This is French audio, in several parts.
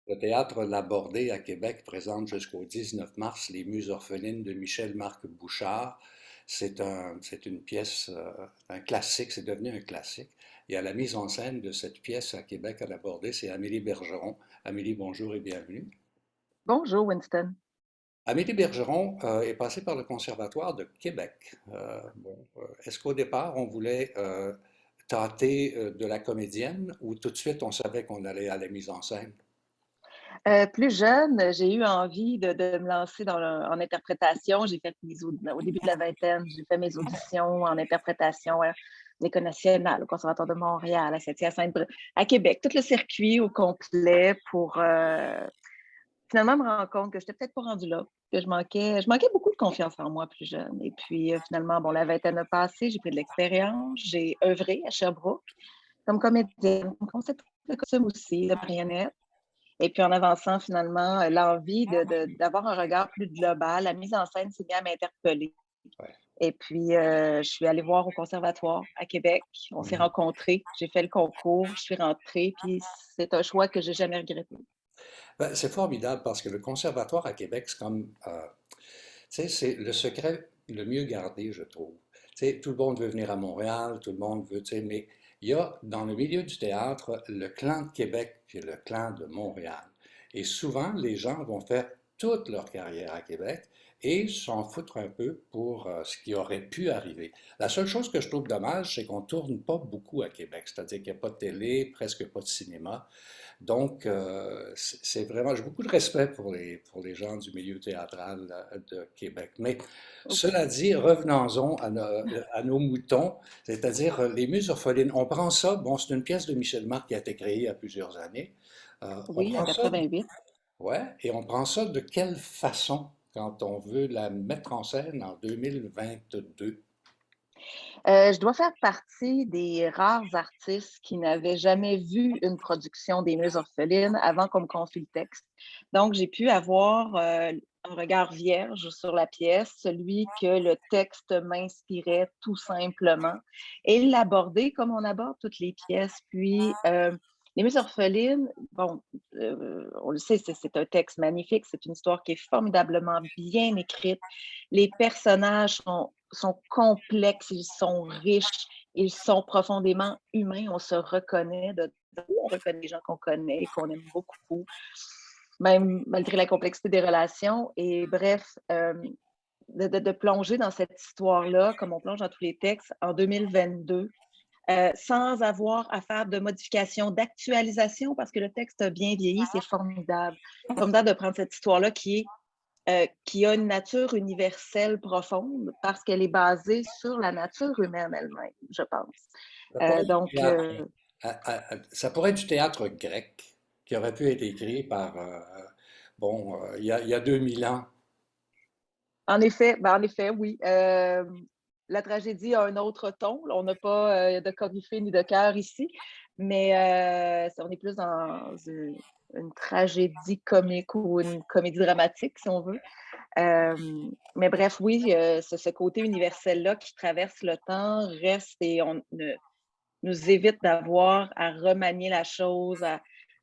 Le théâtre Labordé à Québec présente jusqu'au 19 mars Les Muses orphelines de Michel-Marc Bouchard. C'est une pièce, un classique, c'est devenu un classique. Et à la mise en scène de cette pièce à Québec à Labordé, c'est Amélie Bergeron. Amélie, bonjour et bienvenue. Bonjour Winston. Amélie Bergeron est passée par le Conservatoire de Québec. Est-ce qu'au départ, on voulait tâter de la comédienne ou tout de suite on savait qu'on allait à la mise en scène? Plus jeune, j'ai eu envie de me lancer en interprétation. J'ai fait au début de la vingtaine, j'ai fait mes auditions en interprétation à l'École nationale, au Conservatoire de Montréal, à Saint-Hyacinthe, à Québec, tout le circuit au complet pour finalement me rendre compte que je n'étais peut-être pas rendue là, que je manquais beaucoup de confiance en moi plus jeune. Et puis finalement, bon, la vingtaine a passé, j'ai pris de l'expérience, j'ai œuvré à Sherbrooke comme comédienne, comme conceptrice de costume aussi, de marionnette. Et puis en avançant finalement, l'envie d'avoir un regard plus global, la mise en scène s'est mise à m'interpeller. Ouais. Et puis, je suis allée voir au conservatoire à Québec. On s'est Mhm. rencontrés, j'ai fait le concours, je suis rentrée, puis c'est un choix que j'ai jamais regretté. Ben, c'est formidable parce que le conservatoire à Québec, c'est comme, tu sais, c'est le secret le mieux gardé, je trouve. Tu sais, tout le monde veut venir à Montréal, tout le monde veut, tu sais, mais il y a dans le milieu du théâtre le clan de Québec puis le clan de Montréal. Et souvent, les gens vont faire toute leur carrière à Québec et s'en foutre un peu pour ce qui aurait pu arriver. La seule chose que je trouve dommage, c'est qu'on ne tourne pas beaucoup à Québec, c'est-à-dire qu'il n'y a pas de télé, presque pas de cinéma. Donc, c'est vraiment, j'ai beaucoup de respect pour les gens du milieu théâtral de Québec. Mais cela dit, revenons-en à nos moutons, c'est-à-dire les Muses orphelines. On prend ça, bon, c'est une pièce de Michel Marc qui a été créée il y a plusieurs années. On Oui, en prend ça, 88. ouais, et on prend ça de quelle façon quand on veut la mettre en scène en 2022? Je dois faire partie des rares artistes qui n'avaient jamais vu une production des Muses orphelines avant qu'on me confie le texte. Donc, j'ai pu avoir un regard vierge sur la pièce, celui que le texte m'inspirait tout simplement, et l'aborder comme on aborde toutes les pièces. Puis, les Muses orphelines, bon, on le sait, c'est un texte magnifique, c'est une histoire qui est formidablement bien écrite. Les personnages sont complexes, ils sont riches, ils sont profondément humains. On se reconnaît on reconnaît les gens qu'on connaît et qu'on aime beaucoup, même malgré la complexité des relations. Et bref, de plonger dans cette histoire-là, comme on plonge dans tous les textes, en 2022, sans avoir à faire de modifications, d'actualisation, parce que le texte a bien vieilli, c'est formidable. Formidable de prendre cette histoire-là qui a une nature universelle profonde parce qu'elle est basée sur la nature humaine elle-même, je pense. Ça pourrait être du Donc, théâtre, ça pourrait être du théâtre grec qui aurait pu être écrit par, il y a 2000 ans. en effet, oui. La tragédie a un autre ton. On n'a pas de coryphée ni de cœur ici, mais on est plus dans une tragédie comique ou une comédie dramatique, si on veut. Mais bref, oui, ce côté universel-là qui traverse le temps reste et nous évite d'avoir à remanier la chose,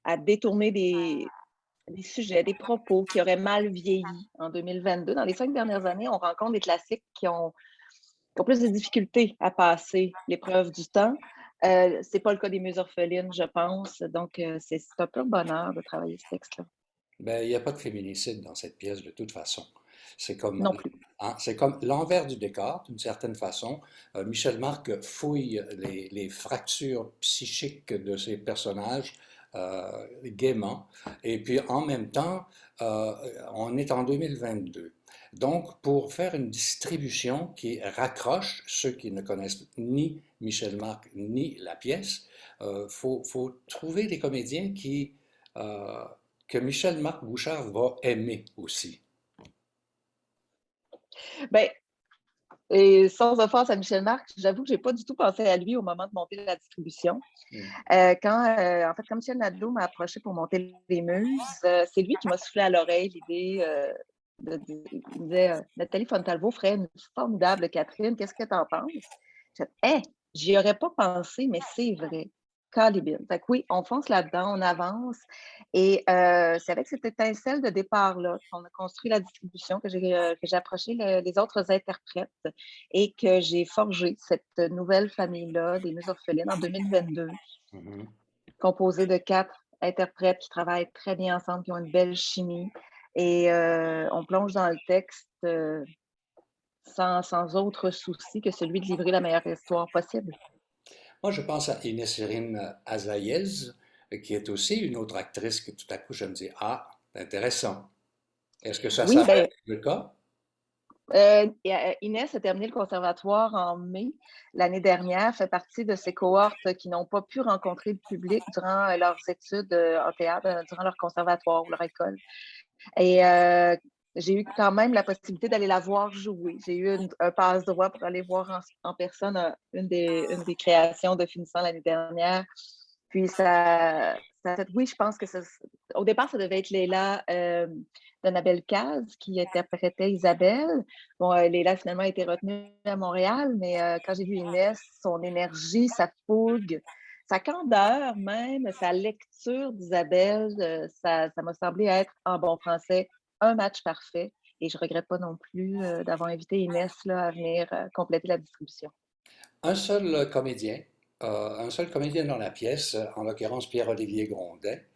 à détourner des sujets, des propos qui auraient mal vieilli en 2022. Dans les 5 dernières années, on rencontre des classiques qui ont plus de difficultés à passer l'épreuve du temps. C'est pas le cas des Muses orphelines, je pense. Donc, c'est un peu un bonheur de travailler ce texte-là. Ben, il n'y a pas de féminicide dans cette pièce de toute façon. C'est comme, Non plus. hein, c'est comme l'envers du décor, d'une certaine façon. Michel Marc fouille les fractures psychiques de ses personnages gaiement. Et puis en même temps, euh, on est en 2022. Donc, pour faire une distribution qui raccroche ceux qui ne connaissent ni Michel Marc ni la pièce, faut trouver des comédiens euh, que Michel-Marc Bouchard va aimer aussi. Ben, et sans offense à Michel Marc, j'avoue que j'ai pas du tout pensé à lui au moment de monter la distribution. Mm. Quand Michel Nadeau m'a approché pour monter les Muses, c'est lui qui m'a soufflé à l'oreille l'idée il me disait Nathalie Fontalvo ferait une formidable Catherine, qu'est-ce que tu en penses? J'ai dit, j'y aurais pas pensé, mais c'est vrai. Calibine. Fait que oui, on fonce là-dedans, on avance et c'est avec cette étincelle de départ-là qu'on a construit la distribution, que j'ai approché les autres interprètes et que j'ai forgé cette nouvelle famille-là des Muses orphelines en 2022, Mhm. composée de 4 interprètes qui travaillent très bien ensemble, qui ont une belle chimie et on plonge dans le texte, sans autre souci que celui de livrer la meilleure histoire possible. Moi, je pense à Ines-Irine Azaïez, qui est aussi une autre actrice que tout à coup, je me dis, ah, intéressant. Est-ce que ça Oui, s'appelle ben, le cas? Inès a terminé le conservatoire en mai l'année dernière, fait partie de ces cohortes qui n'ont pas pu rencontrer le public durant leurs études en théâtre, durant leur conservatoire ou leur école. Et j'ai eu quand même la possibilité d'aller la voir jouer. J'ai eu un passe-droit pour aller voir en personne une des créations de Finissant l'année dernière. Puis ça a fait, oui, je pense que au départ, ça devait être Léla d'Annabelle Caz qui interprétait Isabelle. Bon, Léla finalement a été retenue à Montréal, mais quand j'ai vu Inès, son énergie, sa fougue, sa candeur même, sa lecture d'Isabelle, ça m'a semblé être, en bon français, un match parfait. Et je ne regrette pas non plus d'avoir invité Inès là, à venir compléter la distribution. Un seul comédien, un seul comédien dans la pièce, en l'occurrence Pierre-Olivier Grondet.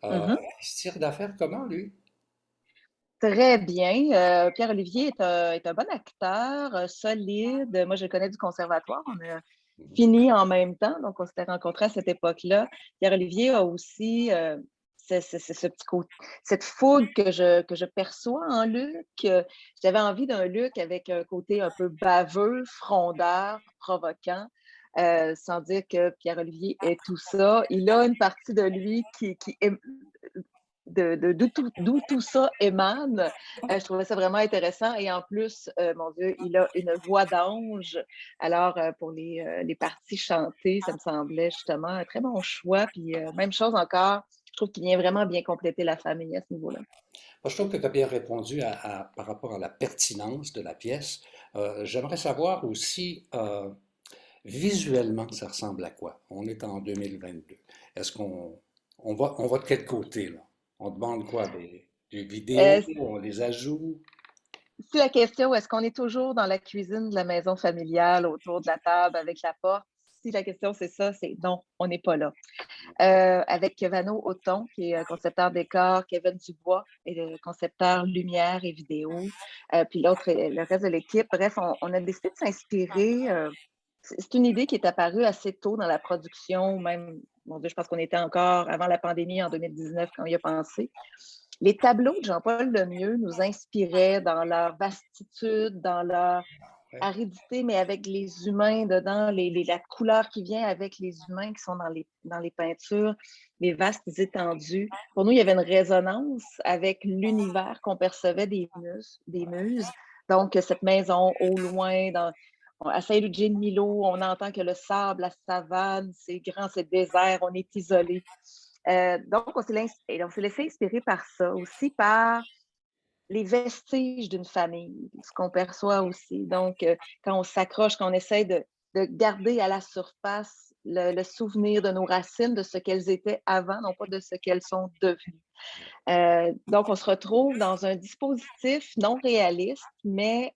Mhm. Il se tire d'affaire comment, lui? Très bien. Pierre-Olivier est un bon acteur, solide. Moi, je le connais du conservatoire. On a fini en même temps, donc on s'était rencontrés à cette époque-là. Pierre-Olivier a aussi ce petit côté, cette fougue que je perçois en Luc. J'avais envie d'un Luc avec un côté un peu baveux, frondeur, provoquant. Sans dire que Pierre-Olivier est tout ça. Il a une partie de lui qui est d'où tout ça émane. Je trouvais ça vraiment intéressant. Et en plus, mon Dieu, il a une voix d'ange. Alors, pour les parties chantées, ça me semblait justement un très bon choix. Puis, même chose encore, je trouve qu'il vient vraiment bien compléter la famille à ce niveau-là. Moi, je trouve que tu as bien répondu par rapport à la pertinence de la pièce. J'aimerais savoir aussi, visuellement, ça ressemble à quoi? On est en 2022. Est-ce on va de quel côté, là? On demande quoi? Des vidéos? Euh, On les ajoute? Si la question, est-ce qu'on est toujours dans la cuisine de la maison familiale, autour de la table, avec la porte? Si la question c'est ça, c'est non, on n'est pas là. Avec Vano Auton, qui est concepteur décor, Kevin Dubois, et le concepteur lumière et vidéo, puis l'autre, le reste de l'équipe. Bref, on a décidé de s'inspirer. C'est une idée qui est apparue assez tôt dans la production, même, mon Dieu, je pense qu'on était encore avant la pandémie en 2019 quand il y a pensé. Les tableaux de Jean-Paul Lemieux nous inspiraient dans leur vastitude, dans leur Ouais. aridité, mais avec les humains dedans, la couleur qui vient avec les humains qui sont dans les peintures, les vastes étendues. Pour nous, il y avait une résonance avec l'univers qu'on percevait des muses. Donc, cette maison au loin, à Saint-Ludger-de-Milo, on entend que le sable, la savane, c'est grand, c'est désert, on est isolé. Donc, on s'est laissé inspirer par ça, aussi par les vestiges d'une famille, ce qu'on perçoit aussi. Donc, quand on s'accroche, quand on essaie de garder à la surface le souvenir de nos racines, de ce qu'elles étaient avant, non pas de ce qu'elles sont devenues. Donc, on se retrouve dans un dispositif non réaliste, mais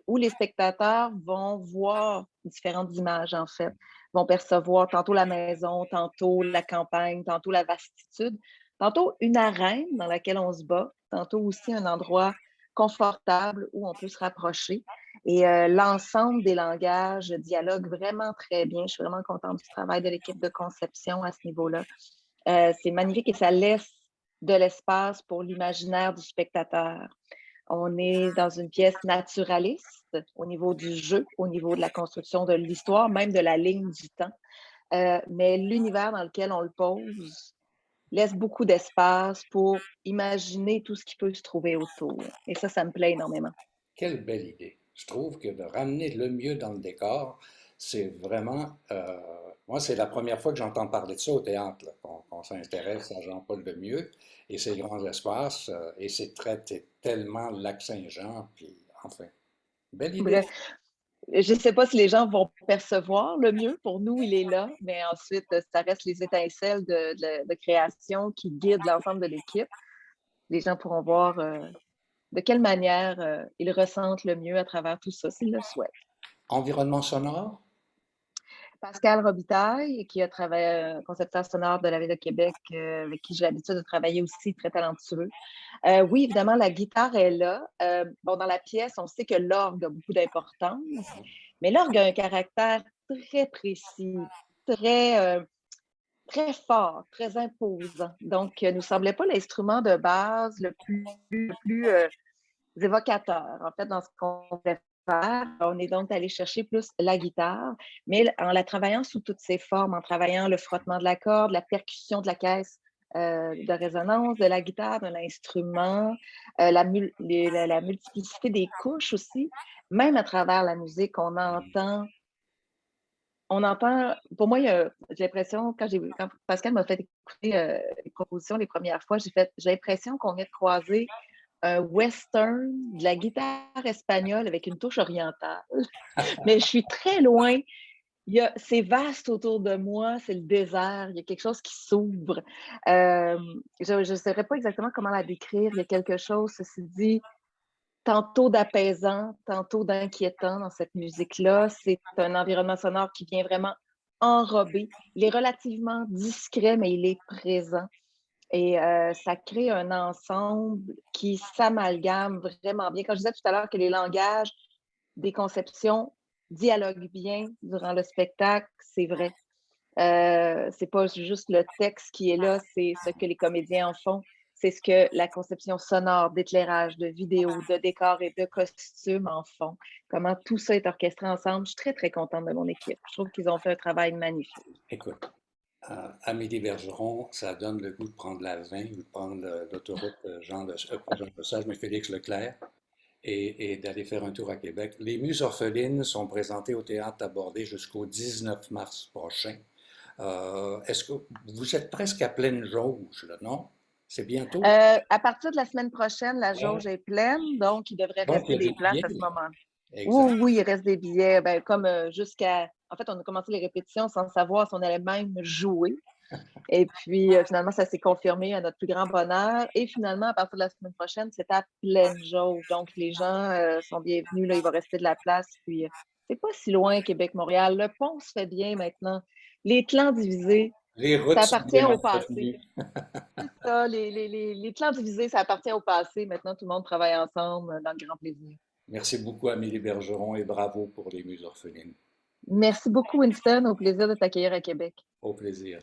où les spectateurs vont voir différentes images, en fait, vont percevoir tantôt la maison, tantôt la campagne, tantôt la vastitude, tantôt une arène dans laquelle on se bat, tantôt aussi un endroit confortable où on peut se rapprocher. Et l'ensemble des langages dialogue vraiment très bien. Je suis vraiment contente du travail de l'équipe de conception à ce niveau-là. C'est magnifique et ça laisse de l'espace pour l'imaginaire du spectateur. On est dans une pièce naturaliste au niveau du jeu, au niveau de la construction de l'histoire, même de la ligne du temps. Mais l'univers dans lequel on le pose laisse beaucoup d'espace pour imaginer tout ce qui peut se trouver autour. Et ça me plaît énormément. Quelle belle idée. Je trouve que de ramener le mieux dans le décor, c'est vraiment... moi, c'est la première fois que j'entends parler de ça au théâtre, là, qu'on s'intéresse à Jean-Paul Lemieux et ses grands espaces, et c'est tellement Lac-Saint-Jean, puis enfin, belle idée. Bref, Je ne sais pas si les gens vont percevoir le mieux. Pour nous, il est là, mais ensuite, ça reste les étincelles de création qui guident l'ensemble de l'équipe. Les gens pourront voir de quelle manière ils ressentent le mieux à travers tout ça, s'ils le souhaitent. Environnement sonore? Pascal Robitaille, qui a travaillé, concepteur sonore de la Ville de Québec, avec qui j'ai l'habitude de travailler aussi, très talentueux. Oui, évidemment, la guitare est là. Bon, dans la pièce, on sait que l'orgue a beaucoup d'importance, mais l'orgue a un caractère très précis, très, très fort, très imposant. Donc, nous semblait pas l'instrument de base le plus évocateur, en fait, dans ce qu'on voulait faire. On est donc allé chercher plus la guitare, mais en la travaillant sous toutes ses formes, en travaillant le frottement de la corde, la percussion de la caisse de résonance, de la guitare, de l'instrument, la multiplicité des couches aussi. Même à travers la musique, on entend, pour moi, j'ai l'impression, quand Pascal m'a fait écouter les compositions les premières fois, j'ai l'impression qu'on vient de croiser un western, de la guitare espagnole avec une touche orientale. Mais je suis très loin. C'est vaste autour de moi, c'est le désert, il y a quelque chose qui s'ouvre. Je ne saurais pas exactement comment la décrire. Il y a quelque chose, ceci dit, tantôt d'apaisant, tantôt d'inquiétant dans cette musique-là. C'est un environnement sonore qui vient vraiment enrober. Il est relativement discret, mais il est présent. Et ça crée un ensemble qui s'amalgame vraiment bien. Quand je disais tout à l'heure que les langages des conceptions dialoguent bien durant le spectacle, c'est vrai. C'est pas juste le texte qui est là, c'est ce que les comédiens en font. C'est ce que la conception sonore, d'éclairage, de vidéo, de décor et de costumes en font. Comment tout ça est orchestré ensemble. Je suis très, très contente de mon équipe. Je trouve qu'ils ont fait un travail magnifique. Écoute, Amélie Bergeron, ça donne le goût de prendre la 20 ou de prendre l'autoroute pas Jean Lesage, mais Félix Leclerc et d'aller faire un tour à Québec. Les Muses orphelines sont présentées au Théâtre Abordé jusqu'au 19 mars prochain. Est-ce que vous êtes presque à pleine jauge, là, non? C'est bientôt? À partir de la semaine prochaine, la Ouais. jauge est pleine, donc il devrait Donc, il rester y a des des places billets. à ce moment-là. Exact. Oui, oui, il reste des billets, ben, comme jusqu'à. En fait, on a commencé les répétitions sans savoir si on allait même jouer. Et puis, finalement, ça s'est confirmé à notre plus grand bonheur. Et finalement, à partir de la semaine prochaine, c'est à pleine jauge. Donc, les gens sont bienvenus. Là, il va rester de la place. Puis, c'est pas si loin, Québec-Montréal. Le pont se fait bien maintenant. Les clans divisés, Les ça routes sont appartient bien au passé. entretenues. C'est ça, les clans divisés, ça appartient au passé. Maintenant, tout le monde travaille ensemble dans le grand plaisir. Merci beaucoup, Amélie Bergeron, et bravo pour les Muses orphelines. Merci beaucoup, Winston. Au plaisir de t'accueillir à Québec. Au plaisir.